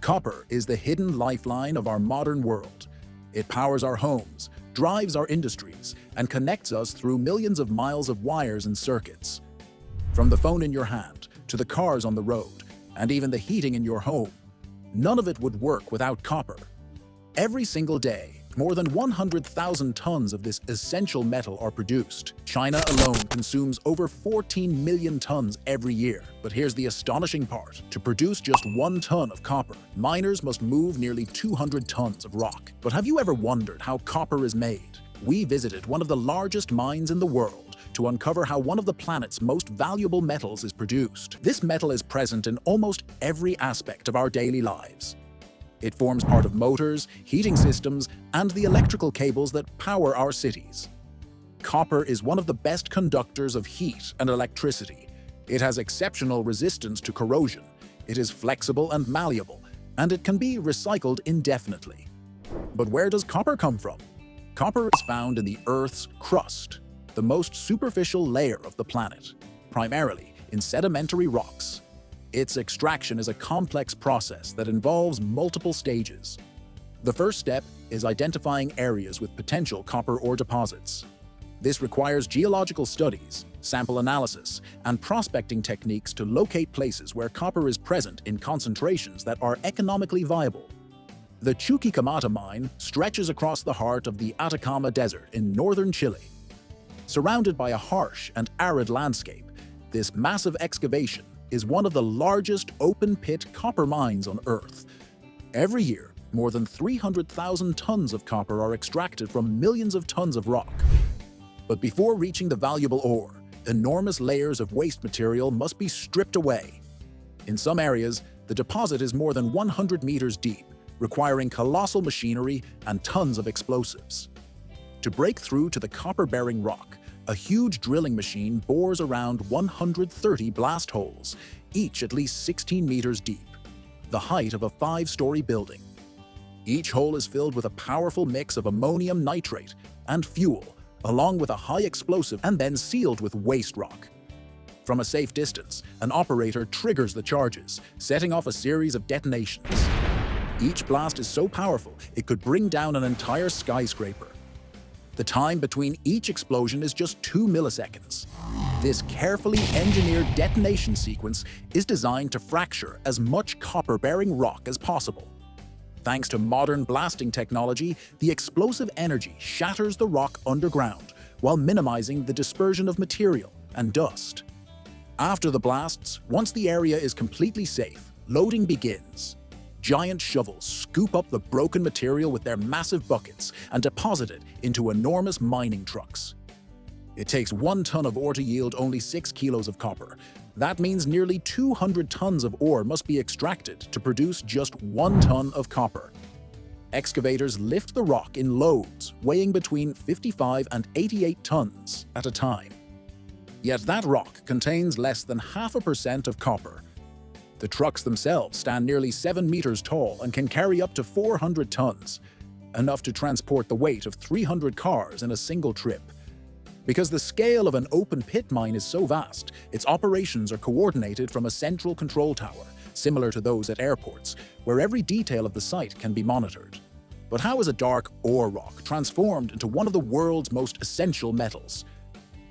Copper is the hidden lifeline of our modern world. It powers our homes, drives our industries, and connects us through millions of miles of wires and circuits. From the phone in your hand, to the cars on the road, and even the heating in your home, none of it would work without copper. Every single day, more than 100,000 tons of this essential metal are produced. China alone consumes over 14 million tons every year. But here's the astonishing part. To produce just 1 ton of copper, miners must move nearly 200 tons of rock. But have you ever wondered how copper is made? We visited one of the largest mines in the world to uncover how one of the planet's most valuable metals is produced. This metal is present in almost every aspect of our daily lives. It forms part of motors, heating systems, and the electrical cables that power our cities. Copper is one of the best conductors of heat and electricity. It has exceptional resistance to corrosion. It is flexible and malleable, and it can be recycled indefinitely. But where does copper come from? Copper is found in the Earth's crust, the most superficial layer of the planet, primarily in sedimentary rocks. Its extraction is a complex process that involves multiple stages. The first step is identifying areas with potential copper ore deposits. This requires geological studies, sample analysis, and prospecting techniques to locate places where copper is present in concentrations that are economically viable. The Chuquicamata mine stretches across the heart of the Atacama Desert in northern Chile. Surrounded by a harsh and arid landscape, this massive excavation is one of the largest open-pit copper mines on Earth. Every year, more than 300,000 tons of copper are extracted from millions of tons of rock. But before reaching the valuable ore, enormous layers of waste material must be stripped away. In some areas, the deposit is more than 100 meters deep, requiring colossal machinery and tons of explosives. To break through to the copper-bearing rock, a huge drilling machine bores around 130 blast holes, each at least 16 meters deep, the height of a 5-story building. Each hole is filled with a powerful mix of ammonium nitrate and fuel, along with a high explosive, and then sealed with waste rock. From a safe distance, an operator triggers the charges, setting off a series of detonations. Each blast is so powerful it could bring down an entire skyscraper. The time between each explosion is just 2 milliseconds. This carefully engineered detonation sequence is designed to fracture as much copper-bearing rock as possible. Thanks to modern blasting technology, the explosive energy shatters the rock underground while minimizing the dispersion of material and dust. After the blasts, once the area is completely safe, loading begins. Giant shovels scoop up the broken material with their massive buckets and deposit it into enormous mining trucks. It takes 1 ton of ore to yield only 6 kilos of copper. That means nearly 200 tons of ore must be extracted to produce just 1 ton of copper. Excavators lift the rock in loads weighing between 55 and 88 tons at a time. Yet that rock contains less than 0.5% of copper. The trucks themselves stand nearly 7 meters tall and can carry up to 400 tons, enough to transport the weight of 300 cars in a single trip. Because the scale of an open-pit mine is so vast, its operations are coordinated from a central control tower, similar to those at airports, where every detail of the site can be monitored. But how is a dark ore rock transformed into one of the world's most essential metals?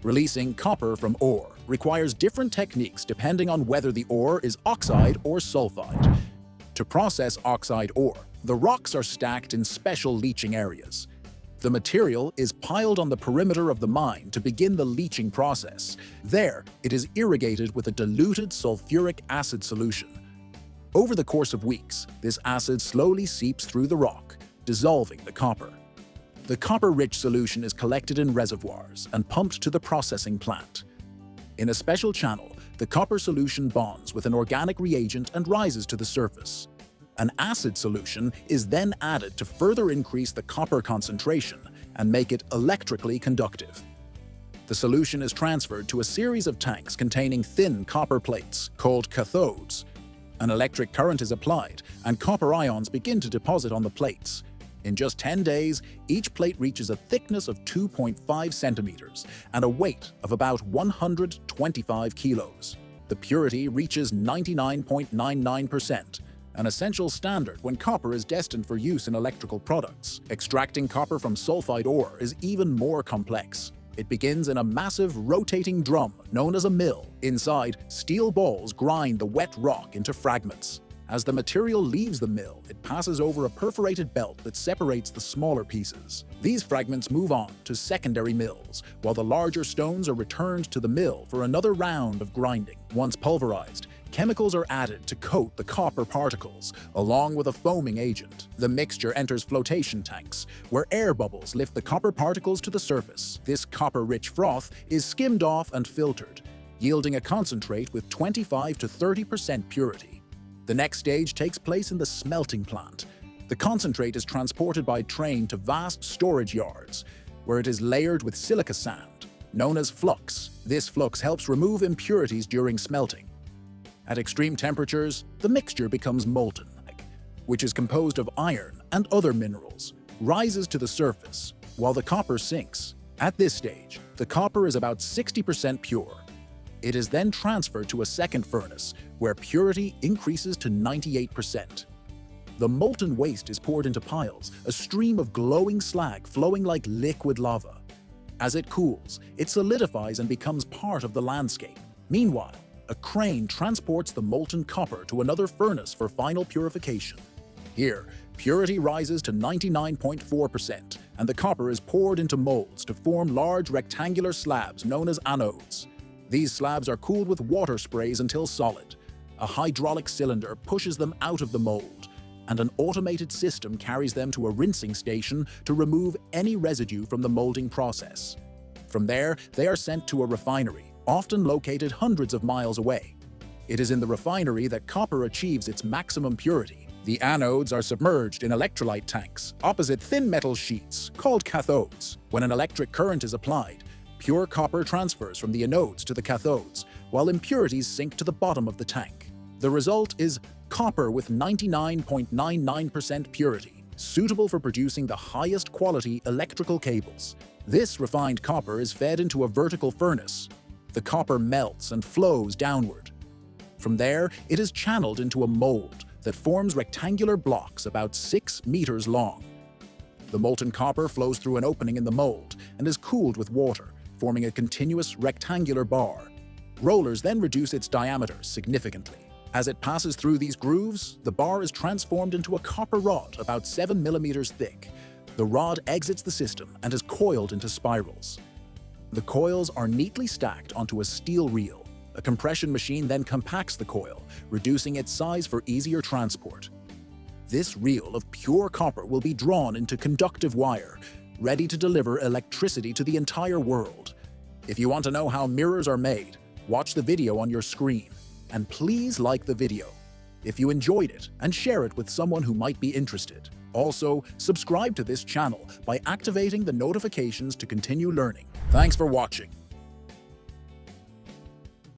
Releasing copper from ore requires different techniques depending on whether the ore is oxide or sulfide. To process oxide ore, the rocks are stacked in special leaching areas. The material is piled on the perimeter of the mine to begin the leaching process. There, it is irrigated with a diluted sulfuric acid solution. Over the course of weeks, this acid slowly seeps through the rock, dissolving the copper. The copper-rich solution is collected in reservoirs and pumped to the processing plant. In a special channel, the copper solution bonds with an organic reagent and rises to the surface. An acid solution is then added to further increase the copper concentration and make it electrically conductive. The solution is transferred to a series of tanks containing thin copper plates, called cathodes. An electric current is applied, and copper ions begin to deposit on the plates. In just 10 days, each plate reaches a thickness of 2.5 centimeters and a weight of about 125 kilos. The purity reaches 99.99%, an essential standard when copper is destined for use in electrical products. Extracting copper from sulfide ore is even more complex. It begins in a massive rotating drum known as a mill. Inside, steel balls grind the wet rock into fragments. As the material leaves the mill, it passes over a perforated belt that separates the smaller pieces. These fragments move on to secondary mills, while the larger stones are returned to the mill for another round of grinding. Once pulverized, chemicals are added to coat the copper particles, along with a foaming agent. The mixture enters flotation tanks, where air bubbles lift the copper particles to the surface. This copper-rich froth is skimmed off and filtered, yielding a concentrate with 25 to 30% purity. The next stage takes place in the smelting plant. The concentrate is transported by train to vast storage yards, where it is layered with silica sand, known as flux. This flux helps remove impurities during smelting. At extreme temperatures, the mixture becomes molten, which is composed of iron and other minerals, rises to the surface, while the copper sinks. At this stage, the copper is about 60% pure. It is then transferred to a second furnace, where purity increases to 98%. The molten waste is poured into piles, a stream of glowing slag flowing like liquid lava. As it cools, it solidifies and becomes part of the landscape. Meanwhile, a crane transports the molten copper to another furnace for final purification. Here, purity rises to 99.4%, and the copper is poured into molds to form large rectangular slabs known as anodes. These slabs are cooled with water sprays until solid. A hydraulic cylinder pushes them out of the mold, and an automated system carries them to a rinsing station to remove any residue from the molding process. From there, they are sent to a refinery, often located hundreds of miles away. It is in the refinery that copper achieves its maximum purity. The anodes are submerged in electrolyte tanks, opposite thin metal sheets, called cathodes. When an electric current is applied, pure copper transfers from the anodes to the cathodes, while impurities sink to the bottom of the tank. The result is copper with 99.99% purity, suitable for producing the highest quality electrical cables. This refined copper is fed into a vertical furnace. The copper melts and flows downward. From there, it is channeled into a mold that forms rectangular blocks about 6 meters long. The molten copper flows through an opening in the mold and is cooled with water, forming a continuous rectangular bar. Rollers then reduce its diameter significantly. As it passes through these grooves, the bar is transformed into a copper rod about 7 millimeters thick. The rod exits the system and is coiled into spirals. The coils are neatly stacked onto a steel reel. A compression machine then compacts the coil, reducing its size for easier transport. This reel of pure copper will be drawn into conductive wire, ready to deliver electricity to the entire world. If you want to know how mirrors are made, watch the video on your screen. And please like the video if you enjoyed it and share it with someone who might be interested. Also, subscribe to this channel by activating the notifications to continue learning. Thanks for watching.